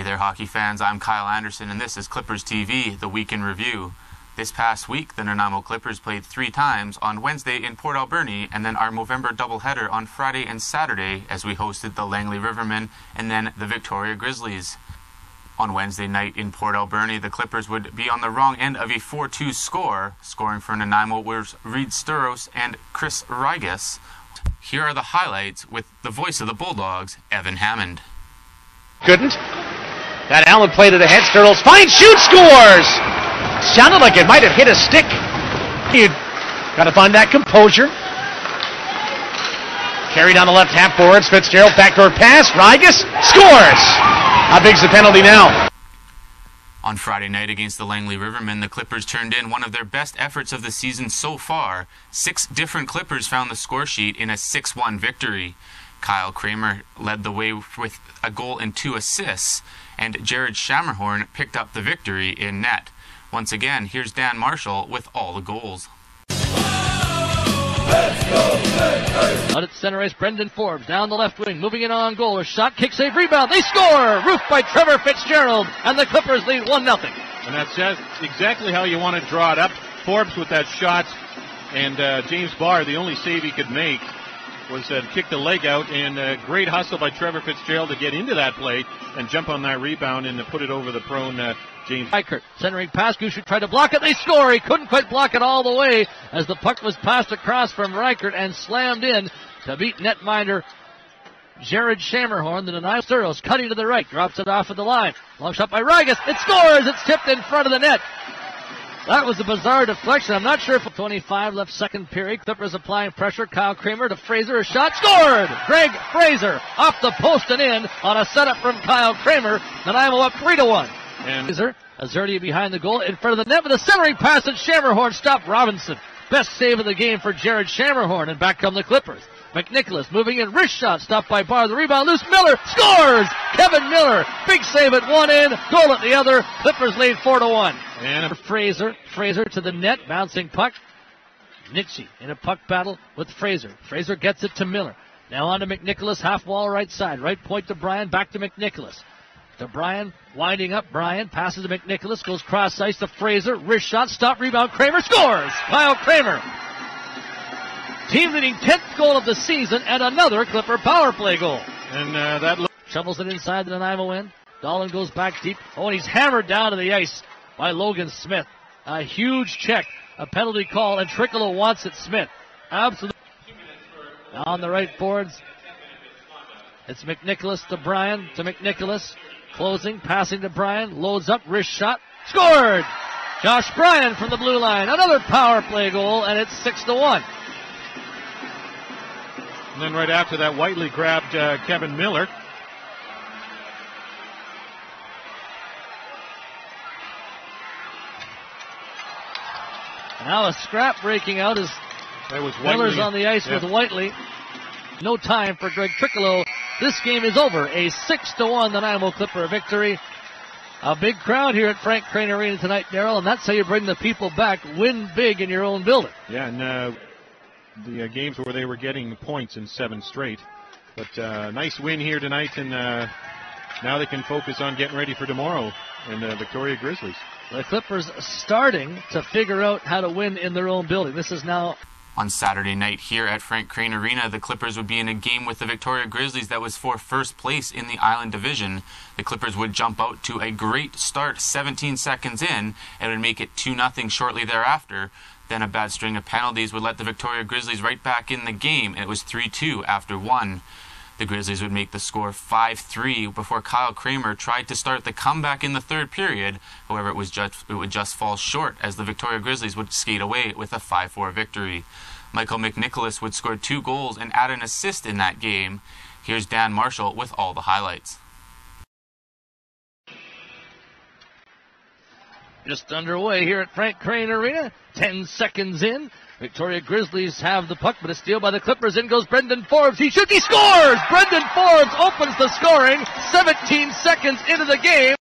there, hockey fans. I'm Kyle Anderson, and this is Clippers TV, the Week in Review. This past week, the Nanaimo Clippers played 3 times on Wednesday in Port Alberni, and then our Movember doubleheader on Friday and Saturday as we hosted the Langley Rivermen and then the Victoria Grizzlies. On Wednesday night in Port Alberni, the Clippers would be on the wrong end of a 4-2 score. Scoring for Nanaimo was Reed Sturos and Chris Rigas. Here are the highlights with the voice of the Bulldogs, Evan Hammond. Couldn't. That Allen played it ahead. Sturos finds, shoots, scores! Sounded like it might have hit a stick. You got to find that composure. Carry down the left half boards. Fitzgerald backdoor pass. Rigas scores! How big's the penalty now? On Friday night against the Langley Rivermen, the Clippers turned in one of their best efforts of the season so far. 6 different Clippers found the score sheet in a 6-1 victory. Kyle Kramer led the way with a goal and 2 assists, and Jared Shammerhorn picked up the victory in net. Once again, here's Dan Marshall with all the goals. Out at center ice, Brendan Forbes down the left wing, moving in on goal. A shot, kick, save, rebound. They score! Roofed by Trevor Fitzgerald, and the Clippers lead 1-0. And that's just exactly how you want to draw it up. Forbes with that shot, and James Barr, the only save he could make was kick the leg out, and great hustle by Trevor Fitzgerald to get into that play and jump on that rebound and put it over the prone James. Reichert centering pass. Gushue tried to block it. They score. He couldn't quite block it all the way as the puck was passed across from Reichert and slammed in to beat netminder Jared Shammerhorn. The Nanaimo Sturos cutting to the right, drops it off at the line. Long shot by Rigas. It scores. It's tipped in front of the net. That was a bizarre deflection. I'm not sure if 25 left second period. Clippers applying pressure. Kyle Kramer to Fraser. A shot scored. Greg Fraser off the post and in on a setup from Kyle Kramer. Nanaimo up 3-1. And Fraser, Azurdia behind the goal in front of the net with a centering pass, and Shammerhorn stopped Robinson. Best save of the game for Jared Shammerhorn, and back come the Clippers. McNicholas moving in, wrist shot, stopped by Barr. The rebound loose. Miller scores! Kevin Miller, big save at one end, goal at the other. Clippers lead 4-1. And Fraser to the net, bouncing puck. Nitschke in a puck battle with Fraser. Fraser gets it to Miller. Now on to McNicholas, half wall right side. Right point to Bryan, back to McNicholas. To Bryan, winding up. Bryan passes to McNicholas, goes cross ice to Fraser. Wrist shot, stop, rebound. Kramer scores! Kyle Kramer. Team leading 10th goal of the season and another Clipper power play goal. And shovels it inside the Nanaimo end. Dolan goes back deep. Oh, and he's hammered down to the ice by Logan Smith. A huge check, a penalty call, and Trickolo wants it. Smith. Absolutely. On the right boards, it's McNicholas to Bryan, to McNicholas. Closing, passing to Bryan, loads up, wrist shot, scored! Josh Bryan from the blue line, another power play goal, and it's 6-1. And then right after that, Whiteley grabbed Kevin Miller. Now a scrap breaking out as Miller's on the ice with Whiteley. No time for Greg Trickolo. This game is over. A 6-1 Nanaimo Clipper victory. A big crowd here at Frank Crane Arena tonight, Darryl, and that's how you bring the people back. Win big in your own building. Yeah, and the games where they were getting points in 7 straight. But nice win here tonight, and now they can focus on getting ready for tomorrow and the Victoria Grizzlies. The Clippers starting to figure out how to win in their own building. This is now... On Saturday night here at Frank Crane Arena, the Clippers would be in a game with the Victoria Grizzlies that was for first place in the Island Division. The Clippers would jump out to a great start 17 seconds in and would make it 2-0 shortly thereafter. Then a bad string of penalties would let the Victoria Grizzlies right back in the game, and it was 3-2 after 1. The Grizzlies would make the score 5-3 before Kyle Kramer tried to start the comeback in the third period. However, it would just fall short as the Victoria Grizzlies would skate away with a 5-4 victory. Michael McNicholas would score 2 goals and add an assist in that game. Here's Dan Marshall with all the highlights. Just underway here at Frank Crane Arena. 10 seconds in. Victoria Grizzlies have the puck, but a steal by the Clippers. In goes Brendan Forbes. He shoots. He scores! Brendan Forbes opens the scoring 17 seconds into the game.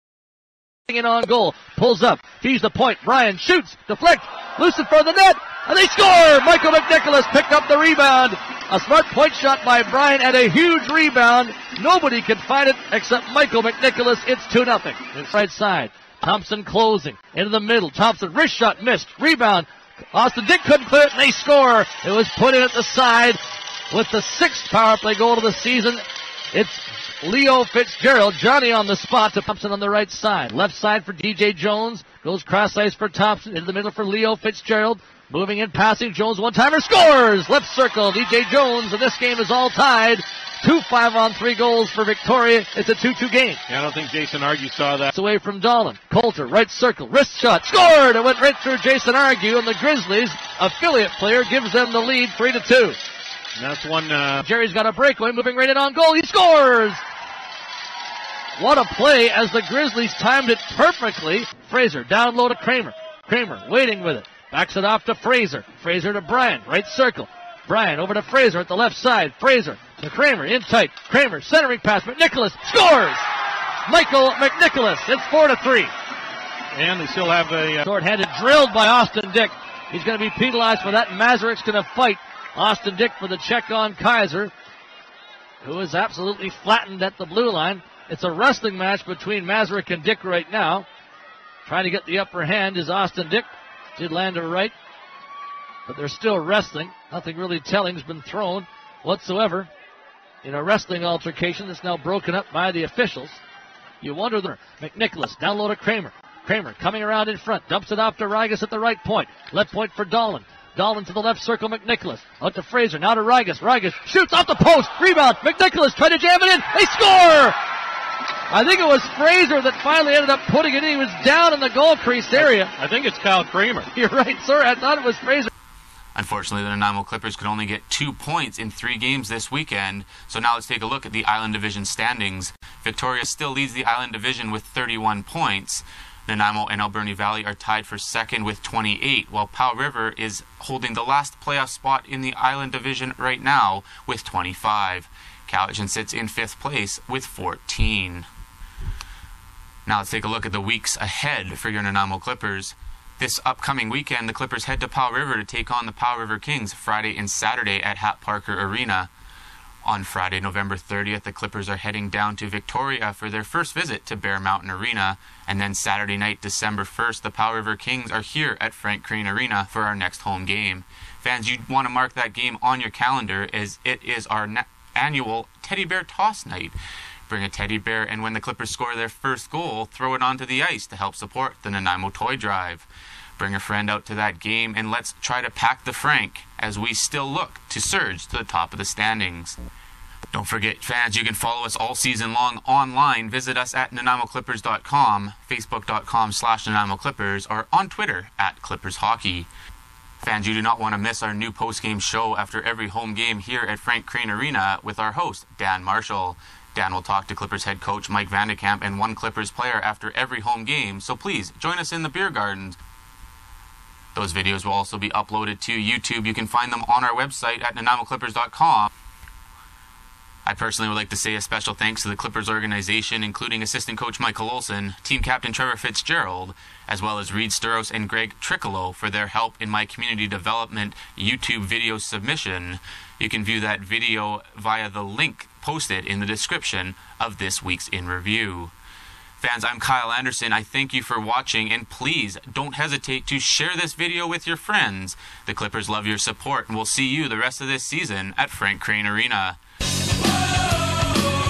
in on goal. Pulls up, feeds the point. Bryan shoots, deflects, loose in front of the net, and they score! Michael McNicholas picked up the rebound. A smart point shot by Bryan and a huge rebound. Nobody can find it except Michael McNicholas. It's 2-0. It's right side. Thompson closing. Into the middle. Thompson, wrist shot, missed. Rebound. Austin Dick couldn't clear it, and they score. It was put in at the side with the 6th power play goal of the season. It's Leo Fitzgerald. Johnny on the spot to Thompson on the right side. Left side for DJ Jones. Goes cross ice for Thompson. Into the middle for Leo Fitzgerald. Moving in, passing. Jones one-timer scores! Left circle, DJ Jones, and this game is all tied. 2 5-on-3 goals for Victoria. It's a 2-2 game. Yeah, I don't think Jason Argue saw that. It's away from Dolan. Coulter, right circle, wrist shot, scored! It went right through Jason Argue, and the Grizzlies, affiliate player, gives them the lead 3-2. And that's one. Jerry's got a breakaway, moving right in on goal. He scores! What a play as the Grizzlies timed it perfectly. Fraser down low to Kramer. Kramer waiting with it. Backs it off to Fraser. Fraser to Bryan. Right circle. Bryan over to Fraser at the left side. Fraser to Kramer. In tight. Kramer centering pass. McNicholas scores! Michael McNicholas. It's 4-3. And they still have a... Short-handed drilled by Austin Dick. He's going to be penalized for that. Mazurik's going to fight Austin Dick for the check on Kaiser, who is absolutely flattened at the blue line. It's a wrestling match between Mazurik and Dick right now. Trying to get the upper hand is Austin Dick. Did land a right, but they're still wrestling. Nothing really telling's been thrown whatsoever in a wrestling altercation that's now broken up by the officials. You wonder there. McNicholas down low to Kramer. Kramer coming around in front. Dumps it off to Rigas at the right point. Left point for Dolan. Dolan to the left circle, McNicholas. Out to Fraser, now to Rigas. Rigas shoots off the post. Rebound. McNicholas trying to jam it in. They score! I think it was Fraser that finally ended up putting it in. He was down in the goal crease area. I think it's Kyle Kramer. You're right, sir. I thought it was Fraser. Unfortunately, the Nanaimo Clippers could only get 2 points in 3 games this weekend. So now let's take a look at the Island Division standings. Victoria still leads the Island Division with 31 points. Nanaimo and Alberni Valley are tied for second with 28, while Powell River is holding the last playoff spot in the Island Division right now with 25. Cowichan sits in 5th place with 14. Now let's take a look at the weeks ahead for your Nanaimo Clippers. This upcoming weekend, the Clippers head to Powell River to take on the Powell River Kings Friday and Saturday at Hat Parker Arena. On Friday, November 30th, the Clippers are heading down to Victoria for their first visit to Bear Mountain Arena. And then Saturday night, December 1st, the Powell River Kings are here at Frank Crane Arena for our next home game. Fans, you want to mark that game on your calendar as it is our annual Teddy Bear Toss Night. Bring a teddy bear, and when the Clippers score their first goal, throw it onto the ice to help support the Nanaimo Toy Drive. Bring a friend out to that game, and let's try to pack the Frank as we still look to surge to the top of the standings. Don't forget, fans, you can follow us all season long online. Visit us at NanaimoClippers.com, Facebook.com/Nanaimo Clippers, or on Twitter at Clippers Hockey. Fans, you do not want to miss our new post-game show after every home game here at Frank Crane Arena with our host, Dan Marshall. Dan will talk to Clippers head coach Mike Vandekamp and one Clippers player after every home game, so please join us in the beer gardens. Those videos will also be uploaded to YouTube. You can find them on our website at NanaimoClippers.com. I personally would like to say a special thanks to the Clippers organization, including assistant coach Michael Olson, team captain Trevor Fitzgerald, as well as Reed Sturos and Greg Triccolo for their help in my community development YouTube video submission. You can view that video via the link posted in the description of this week's In Review. Fans, I'm Kyle Anderson. I thank you for watching, and please don't hesitate to share this video with your friends. The Clippers love your support, and we'll see you the rest of this season at Frank Crane Arena.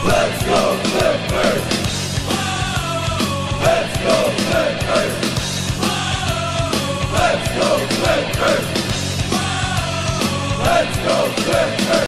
Let's go Clippers!